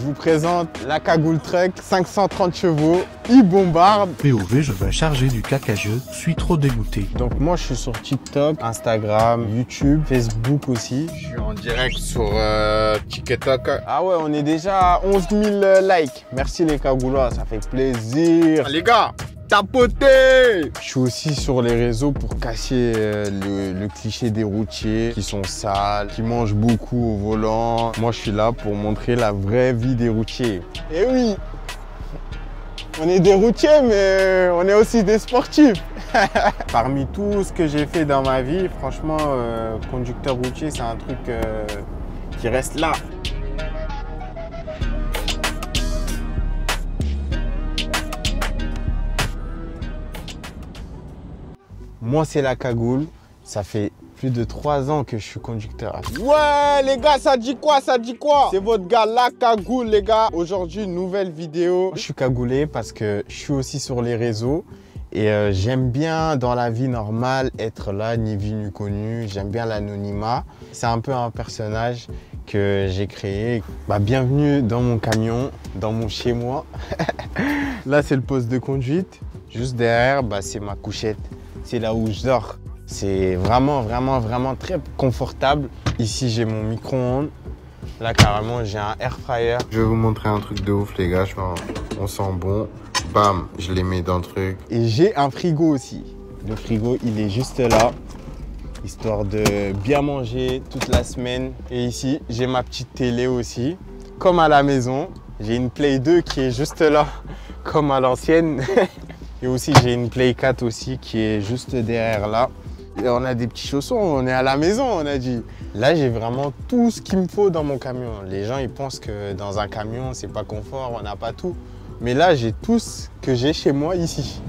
vous présente la Cagoule Truck, 530 chevaux, il bombarde. POV, je vais charger du cacageux, je suis trop dégoûté. Donc moi je suis sur TikTok, Instagram, YouTube, Facebook aussi. Je suis en direct sur TikTok. Ah ouais, on est déjà à 11 000 likes. Merci les Cagoulois, ça fait plaisir. Les gars, tapotez! Je suis aussi sur les réseaux pour casser le cliché des routiers qui sont sales, qui mangent beaucoup au volant. Moi je suis là pour montrer la vraie vie des routiers. Et oui, on est des routiers, mais on est aussi des sportifs. Parmi tout ce que j'ai fait dans ma vie, franchement, conducteur routier, c'est un truc qui reste là. Moi, c'est la Cagoule. Ça fait plus de 3 ans que je suis conducteur. Ouais, les gars, ça dit quoi? Ça dit quoi? C'est votre gars, la Cagoule, les gars. Aujourd'hui, une nouvelle vidéo. Je suis cagoulé parce que je suis aussi sur les réseaux. Et j'aime bien, dans la vie normale, être là, ni vu ni connu. J'aime bien l'anonymat. C'est un peu un personnage que j'ai créé. Bah, bienvenue dans mon camion, dans mon chez-moi. Là, c'est le poste de conduite. Juste derrière, bah, c'est ma couchette. C'est là où je dors. C'est vraiment très confortable. Ici, j'ai mon micro-ondes. Là, carrément, j'ai un air fryer. Je vais vous montrer un truc de ouf, les gars. On sent bon. Bam, je les mets dans le truc. Et j'ai un frigo aussi. Le frigo, il est juste là, histoire de bien manger toute la semaine. Et ici, j'ai ma petite télé aussi. Comme à la maison, j'ai une Play 2 qui est juste là, comme à l'ancienne. Et aussi, j'ai une Play 4 aussi qui est juste derrière là. Et on a des petits chaussons, on est à la maison, on a dit. Là, j'ai vraiment tout ce qu'il me faut dans mon camion. Les gens, ils pensent que dans un camion, c'est pas confort, on n'a pas tout. Mais là, j'ai tout ce que j'ai chez moi ici.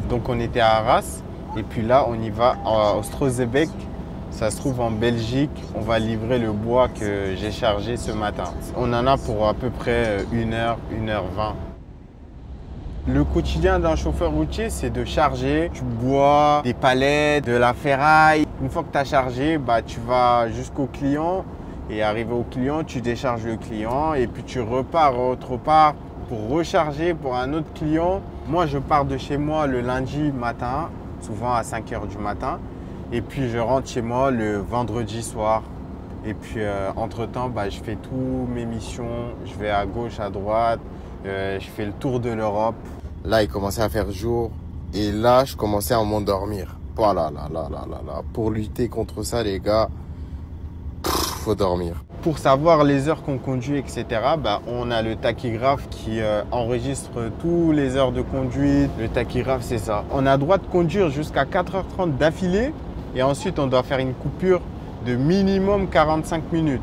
Donc, on était à Arras. Et puis là, on y va à Ostrozebek. Ça se trouve en Belgique. On va livrer le bois que j'ai chargé ce matin. On en a pour à peu près 1h, 1h20. Le quotidien d'un chauffeur routier, c'est de charger du bois, des palettes, de la ferraille. Une fois que tu as chargé, bah, tu vas jusqu'au client et arrivé au client, tu décharges le client et puis tu repars autre part pour recharger pour un autre client. Moi, je pars de chez moi le lundi matin, souvent à 5 h du matin. Et puis, je rentre chez moi le vendredi soir. Et puis, entre-temps, bah, je fais toutes mes missions. Je vais à gauche, à droite. Je fais le tour de l'Europe. Là, il commençait à faire jour. Et là, je commençais à m'endormir. Voilà, là. Pour lutter contre ça, les gars, faut dormir. Pour savoir les heures qu'on conduit, etc., bah, on a le tachygraphe qui enregistre toutes les heures de conduite. Le tachygraphe, c'est ça. On a le droit de conduire jusqu'à 4h30 d'affilée. Et ensuite, on doit faire une coupure de minimum 45 minutes.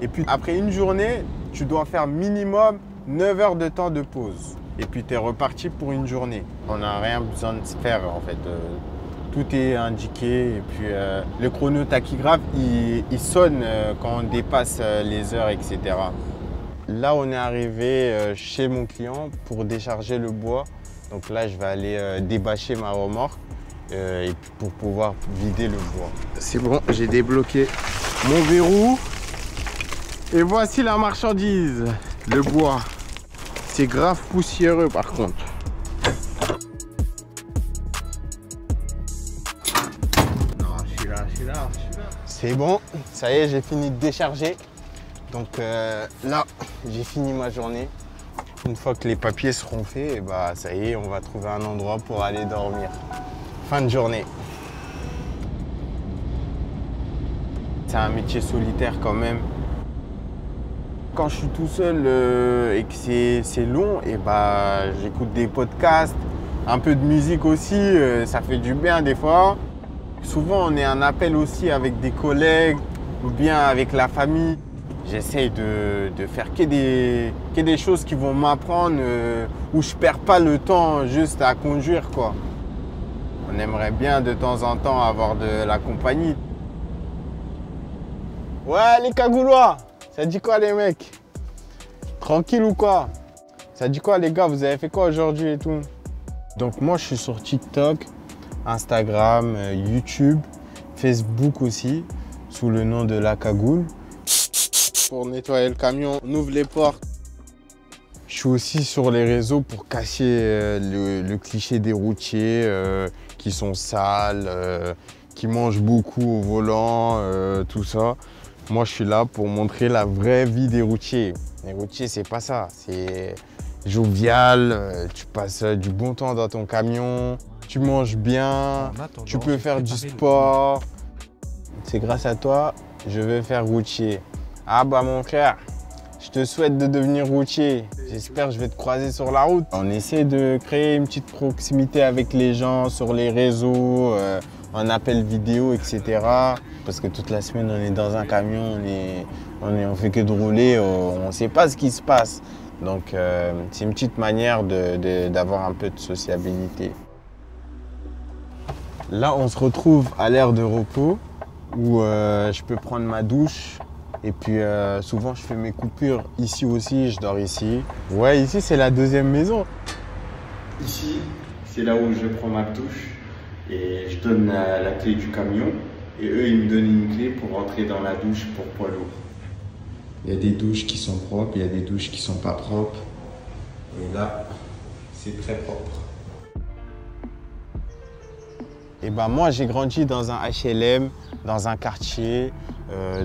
Et puis, après une journée, tu dois faire minimum 9 heures de temps de pause. Et puis, tu es reparti pour une journée. On n'a rien besoin de faire, en fait. Tout est indiqué. Et puis, le chronotachygraphe, il sonne quand on dépasse les heures, etc. Là, on est arrivé chez mon client pour décharger le bois. Donc là, je vais aller débâcher ma remorque et puis pour pouvoir vider le bois. C'est bon, j'ai débloqué mon verrou. Et voici la marchandise, le bois. C'est grave poussiéreux par contre. Non, je suis là. C'est bon, ça y est, j'ai fini de décharger. Donc là, j'ai fini ma journée. Une fois que les papiers seront faits, et bah, ça y est, on va trouver un endroit pour aller dormir. Fin de journée. C'est un métier solitaire quand même. Quand je suis tout seul et que c'est long, et bah, j'écoute des podcasts, un peu de musique aussi, ça fait du bien des fois. Souvent, on est en appel aussi avec des collègues ou bien avec la famille. J'essaye de faire que des choses qui vont m'apprendre, où je ne perds pas le temps juste à conduire, quoi. On aimerait bien de temps en temps avoir de la compagnie. Ouais, les Cagoulois! Ça dit quoi les mecs? Tranquille ou quoi? Ça dit quoi les gars? Vous avez fait quoi aujourd'hui et tout? Donc moi je suis sur TikTok, Instagram, YouTube, Facebook aussi, sous le nom de la Cagoule. pour nettoyer le camion. On ouvre les portes. Je suis aussi sur les réseaux pour cacher le cliché des routiers qui sont sales, qui mangent beaucoup au volant, tout ça. Moi, je suis là pour montrer la vraie vie des routiers. Les routiers, c'est pas ça. C'est jovial, tu passes du bon temps dans ton camion, tu manges bien, tu peux faire du sport. C'est grâce à toi, je vais faire routier. Ah bah mon frère, je te souhaite de devenir routier. J'espère que je vais te croiser sur la route. On essaie de créer une petite proximité avec les gens sur les réseaux, en appel vidéo, etc. Parce que toute la semaine, on est dans un camion, on fait que de rouler, on ne sait pas ce qui se passe. Donc, c'est une petite manière d'avoir un peu de sociabilité. Là, on se retrouve à l'aire de repos où je peux prendre ma douche. Et puis souvent je fais mes coupures ici aussi, je dors ici. Ouais, ici c'est la deuxième maison. Ici, c'est là où je prends ma douche et je donne la clé du camion. Et eux, ils me donnent une clé pour rentrer dans la douche pour poids lourd. Il y a des douches qui sont propres, il y a des douches qui sont pas propres. Et là, c'est très propre. Et ben moi, j'ai grandi dans un HLM, dans un quartier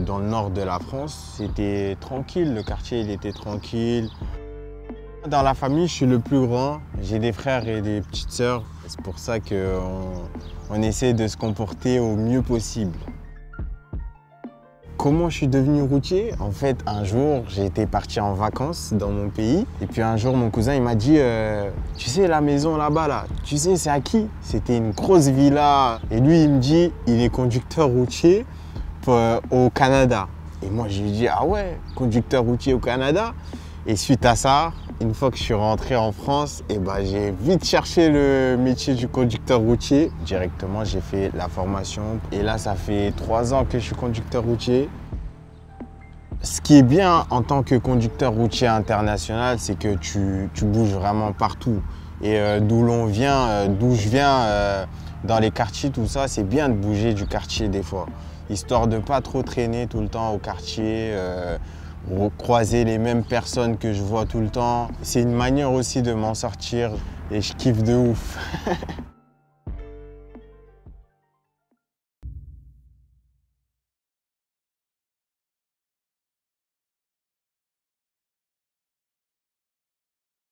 dans le nord de la France. C'était tranquille, le quartier il était tranquille. Dans la famille, je suis le plus grand. J'ai des frères et des petites sœurs. C'est pour ça qu'on essaie de se comporter au mieux possible. Comment je suis devenu routier? En fait, un jour, j'étais parti en vacances dans mon pays. Et puis un jour, mon cousin il m'a dit tu sais, la maison là-bas, là, tu sais, c'est à qui? C'était une grosse villa. Et lui, il me dit il est conducteur routier au Canada. Et moi, je lui dis ah ouais, conducteur routier au Canada? Et suite à ça, une fois que je suis rentré en France, et ben, j'ai vite cherché le métier du conducteur routier. Directement, j'ai fait la formation. Et là, ça fait 3 ans que je suis conducteur routier. Ce qui est bien en tant que conducteur routier international, c'est que tu bouges vraiment partout. Et d'où je viens, dans les quartiers, tout ça, c'est bien de bouger du quartier des fois. Histoire de ne pas trop traîner tout le temps au quartier. Croiser les mêmes personnes que je vois tout le temps. C'est une manière aussi de m'en sortir et je kiffe de ouf.